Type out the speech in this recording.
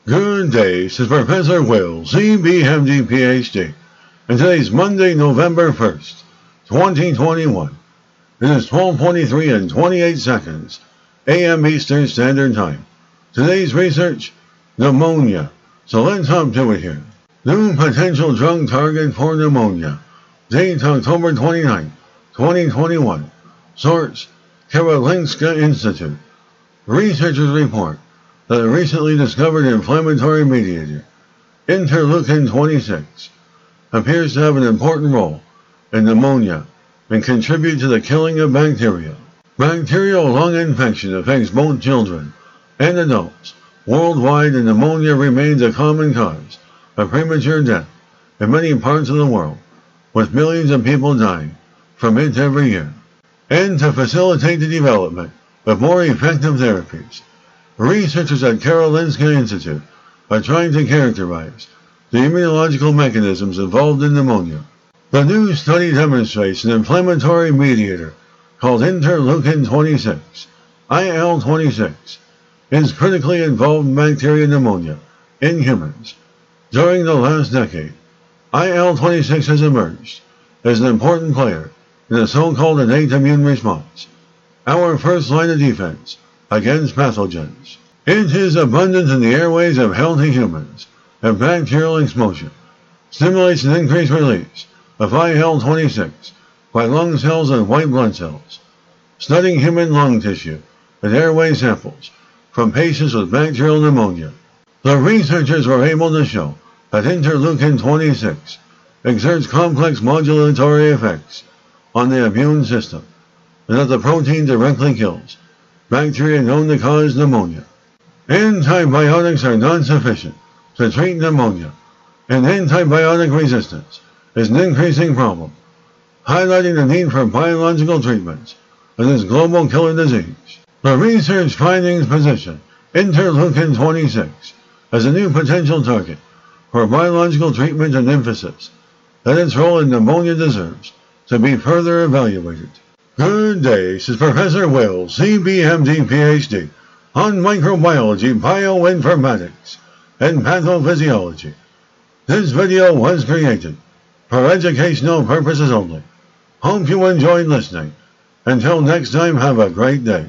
Good day, this is Professor Will, CBMD PhD, and today's Monday, November 1st, 2021. It is 12:23 and 28 seconds, a.m. Eastern Standard Time. Today's research, pneumonia. So let's hop to it here. New potential drug target for pneumonia. Date October 29, 2021. Source, Karolinska Institute. Researchers report that a recently discovered inflammatory mediator, interleukin-26, appears to have an important role in pneumonia and contribute to the killing of bacteria. Bacterial lung infection affects both children and adults worldwide, and pneumonia remains a common cause of premature death in many parts of the world, with millions of people dying from it every year. And to facilitate the development of more effective therapies, researchers at Karolinska Institute are trying to characterize the immunological mechanisms involved in pneumonia. The new study demonstrates an inflammatory mediator called interleukin-26, IL-26, is critically involved in bacterial pneumonia in humans. During the last decade, IL-26 has emerged as an important player in the so-called innate immune response, our first line of defense against pathogens. It is abundant in the airways of healthy humans, and bacterial exposure stimulates an increased release of IL-26 by lung cells and white blood cells. Studying human lung tissue and airway samples from patients with bacterial pneumonia, the researchers were able to show that interleukin-26 exerts complex modulatory effects on the immune system, and that the protein directly kills bacteria known to cause pneumonia. Antibiotics are not sufficient to treat pneumonia, and antibiotic resistance is an increasing problem, highlighting the need for biological treatments of this global killer disease. The research findings position interleukin-26 as a new potential target for biological treatment, and emphasis that its role in pneumonia deserves to be further evaluated. Good day, this is Professor Will, CBMD PhD, on microbiology, bioinformatics, and pathophysiology. This video was created for educational purposes only. Hope you enjoyed listening. Until next time, have a great day.